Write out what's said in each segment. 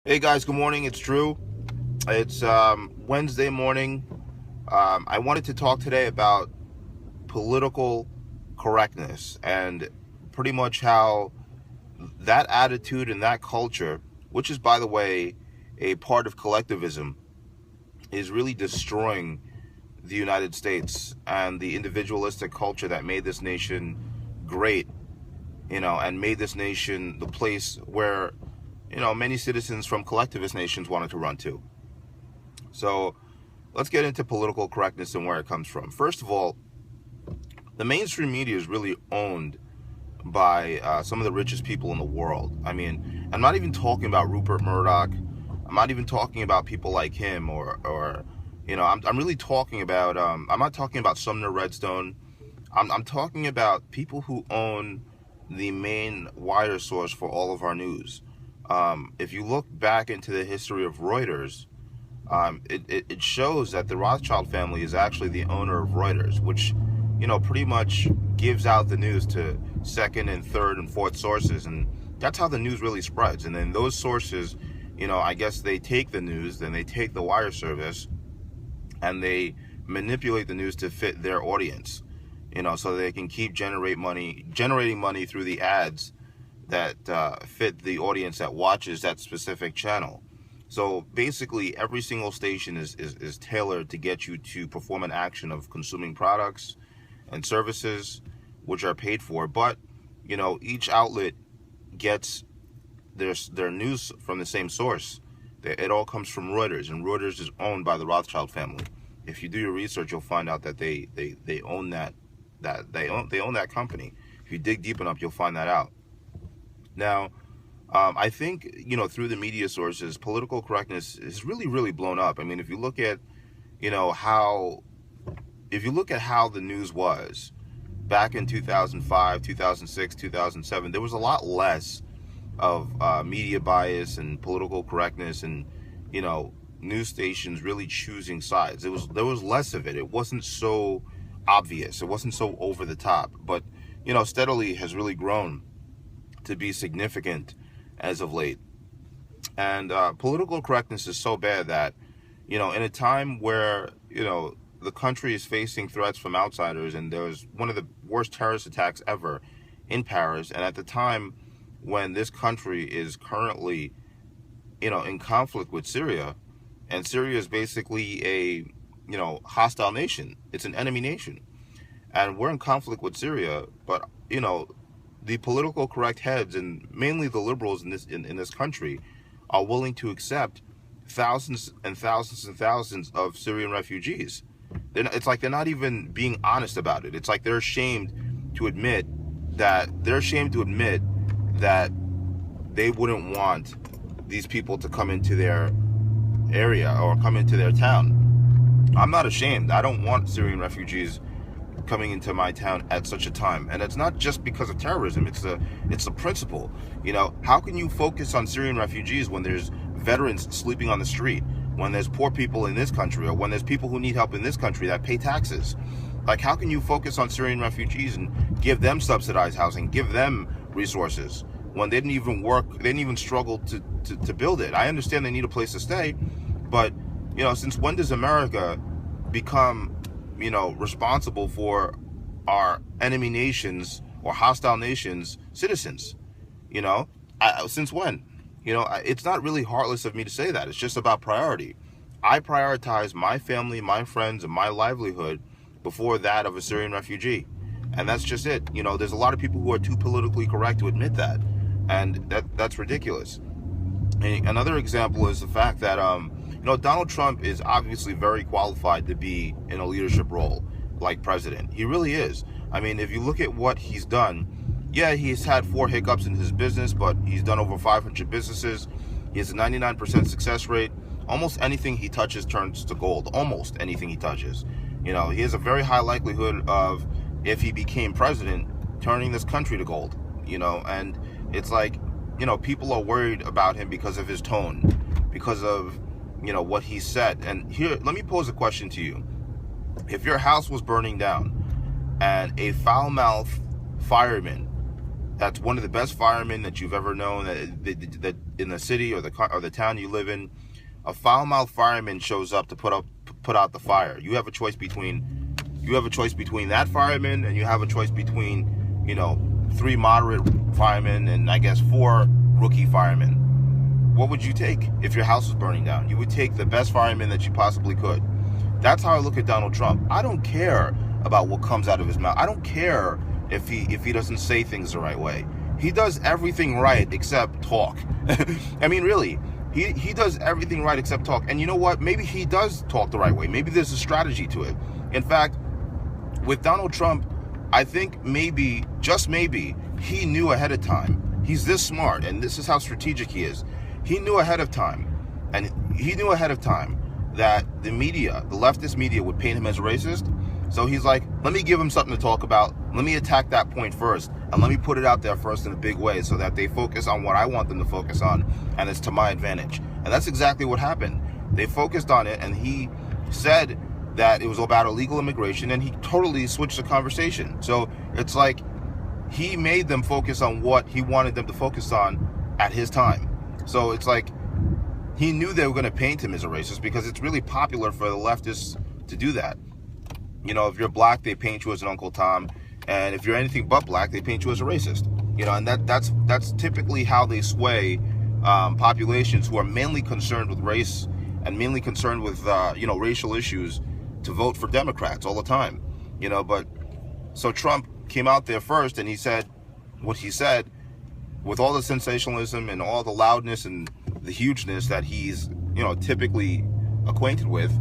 Hey guys, good morning. It's Drew. It's Wednesday morning. I wanted to talk today about political correctness and pretty much how that attitude and that culture, which is, by the way, a part of collectivism, is really destroying the United States and the individualistic culture that made this nation great, and made this nation the place where, many citizens from collectivist nations wanted to run to. So let's get into political correctness and where it comes from. First of all, the mainstream media is really owned by some of the richest people in the world. I mean, I'm not even talking about Rupert Murdoch. I'm not even talking about people like him I'm really talking about, I'm not talking about Sumner Redstone. I'm talking about people who own the main wire source for all of our news. If you look back into the history of Reuters, it shows that the Rothschild family is actually the owner of Reuters, which, pretty much gives out the news to second and third and fourth sources. And that's how the news really spreads. And then those sources, I guess they take the news, then they take the wire service, and they manipulate the news to fit their audience, so they can keep generating money through the ads that fit the audience that watches that specific channel. So basically, every single station is tailored to get you to perform an action of consuming products and services which are paid for. But, each outlet gets their news from the same source. It all comes from Reuters, and Reuters is owned by the Rothschild family. If you do your research, you'll find out that they own they own that company. If you dig deep enough, you'll find that out. Now, I think, through the media sources, political correctness is really, really blown up. I mean, if you look at, how the news was back in 2005, 2006, 2007, there was a lot less of media bias and political correctness and, news stations really choosing sides. There was less of it. It wasn't so obvious. It wasn't so over the top. But, steadily has really grown to be significant as of late. And political correctness is so bad that, in a time where, the country is facing threats from outsiders, and there was one of the worst terrorist attacks ever in Paris, and at the time when this country is currently, in conflict with Syria, and Syria is basically a, hostile nation. It's an enemy nation. And we're in conflict with Syria, but, the political correct heads, and mainly the liberals in this country, are willing to accept thousands and thousands and thousands of Syrian refugees. It's like they're not even being honest about it. It's like they're ashamed to admit that they wouldn't want these people to come into their area or come into their town. I'm not ashamed. I don't want Syrian refugees coming into my town at such a time. And it's not just because of terrorism. It's a principle. How can you focus on Syrian refugees when there's veterans sleeping on the street, when there's poor people in this country, or when there's people who need help in this country that pay taxes? Like, how can you focus on Syrian refugees and give them subsidized housing, give them resources, when they didn't even work, they didn't even struggle to build it? I understand they need a place to stay, but, since when does America become, responsible for our enemy nations or hostile nations' citizens? Since when? It's not really heartless of me to say that. It's just about priority. I prioritize my family, my friends, and my livelihood before that of a Syrian refugee. And that's just it. There's a lot of people who are too politically correct to admit that. And that's ridiculous. And another example is the fact that, Donald Trump is obviously very qualified to be in a leadership role like president. He really is. I mean, if you look at what he's done, yeah, he's had 4 hiccups in his business, but he's done over 500 businesses. He has a 99% success rate. Almost anything he touches turns to gold. Almost anything he touches. He has a very high likelihood of, if he became president, turning this country to gold. And it's like, people are worried about him because of his tone, because of, what he said. And here, let me pose a question to you. If your house was burning down and a foul-mouthed fireman, that's one of the best firemen that you've ever known, that in the city or the town you live in, a foul-mouthed fireman shows up to put out the fire. You have a choice between that fireman, and you have a choice between, 3 moderate firemen and I guess 4 rookie firemen. What would you take if your house was burning down? You would take the best fireman that you possibly could. That's how I look at Donald Trump. I don't care about what comes out of his mouth. I don't care if he doesn't say things the right way. He does everything right except talk. I mean, really, he does everything right except talk. And you know what? Maybe he does talk the right way. Maybe there's a strategy to it. In fact, with Donald Trump, I think maybe, just maybe, he knew ahead of time. He's this smart, and this is how strategic he is. He knew ahead of time, that the media, the leftist media, would paint him as a racist. So he's like, let me give him something to talk about. Let me attack that point first, and let me put it out there first in a big way so that they focus on what I want them to focus on, and it's to my advantage. And that's exactly what happened. They focused on it, and he said that it was about illegal immigration, and he totally switched the conversation. So it's like he made them focus on what he wanted them to focus on at his time. So it's like he knew they were going to paint him as a racist, because it's really popular for the leftists to do that. If you're black, they paint you as an Uncle Tom, and if you're anything but black, they paint you as a racist. And that's typically how they sway populations who are mainly concerned with race and mainly concerned with racial issues to vote for Democrats all the time. But so Trump came out there first, and he said what he said with all the sensationalism and all the loudness and the hugeness that he's typically acquainted with,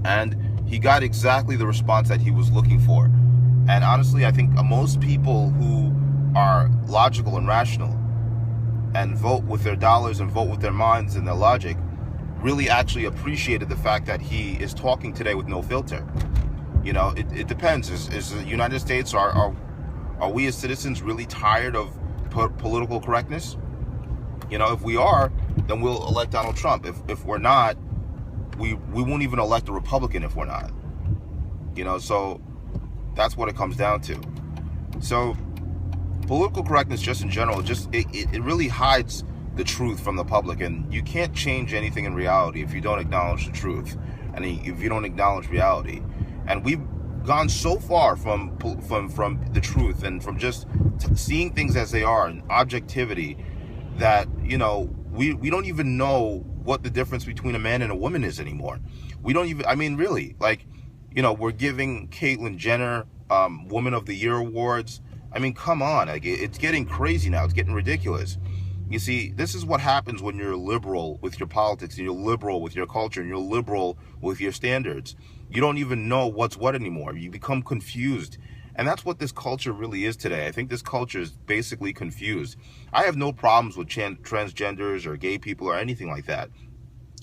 and he got exactly the response that he was looking for. And honestly, I think most people who are logical and rational and vote with their dollars and vote with their minds and their logic really actually appreciated the fact that he is talking today with no filter. It depends. Is the United States, are we as citizens really tired of political correctness? If we are, then we'll elect Donald Trump. If we're not, we won't even elect a Republican if we're not. So that's what it comes down to. So political correctness, just in general, it really hides the truth from the public, and you can't change anything in reality if you don't acknowledge the truth, and if you don't acknowledge reality. And we've gone so far from the truth and from just seeing things as they are and objectivity that we don't even know what the difference between a man and a woman is anymore. We don't even, really, we're giving Caitlyn Jenner Woman of the Year awards. Come on, it's getting crazy now. It's getting ridiculous. You see, this is what happens when you're liberal with your politics, and you're liberal with your culture, and you're liberal with your standards. You don't even know what's what anymore. You become confused. And that's what this culture really is today. I think this culture is basically confused. I have no problems with transgenders or gay people or anything like that.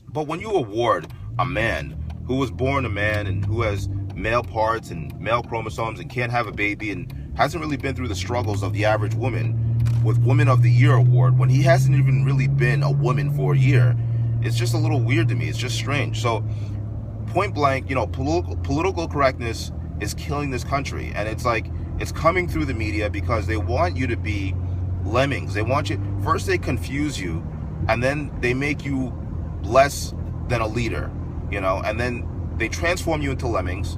But when you award a man who was born a man and who has male parts and male chromosomes and can't have a baby and hasn't really been through the struggles of the average woman with Woman of the Year award, when he hasn't even really been a woman for a year, it's just a little weird to me. It's just strange. So point blank, political correctness is killing this country, and it's coming through the media because they want you to be lemmings. They want you, first they confuse you, and then they make you less than a leader, and then they transform you into lemmings.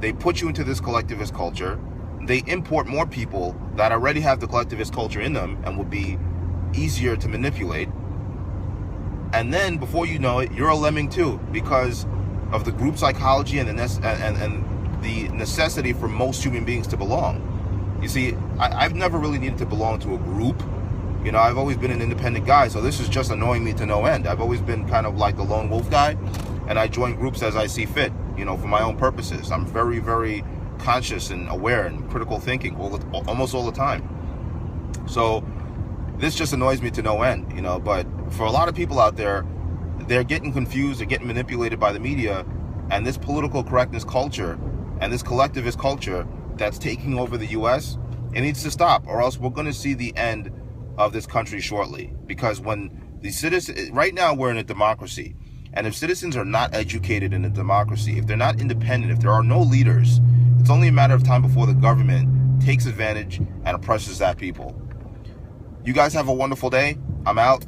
They put you into this collectivist culture. They import more people that already have the collectivist culture in them and would be easier to manipulate. And then before you know it, you're a lemming too, because of the group psychology and the necessity for most human beings to belong. You see, I've never really needed to belong to a group. I've always been an independent guy, so this is just annoying me to no end. I've always been kind of like the lone wolf guy, and I join groups as I see fit, for my own purposes. I'm very, very conscious and aware and critical thinking almost all the time. So this just annoys me to no end, but for a lot of people out there, they're getting confused, they're getting manipulated by the media, and this political correctness culture and this collectivist culture that's taking over the US, it needs to stop, or else we're going to see the end of this country shortly. Because when the citizens, right now we're in a democracy, and if citizens are not educated in a democracy, if they're not independent, if there are no leaders, it's only a matter of time before the government takes advantage and oppresses that people. You guys have a wonderful day. I'm out.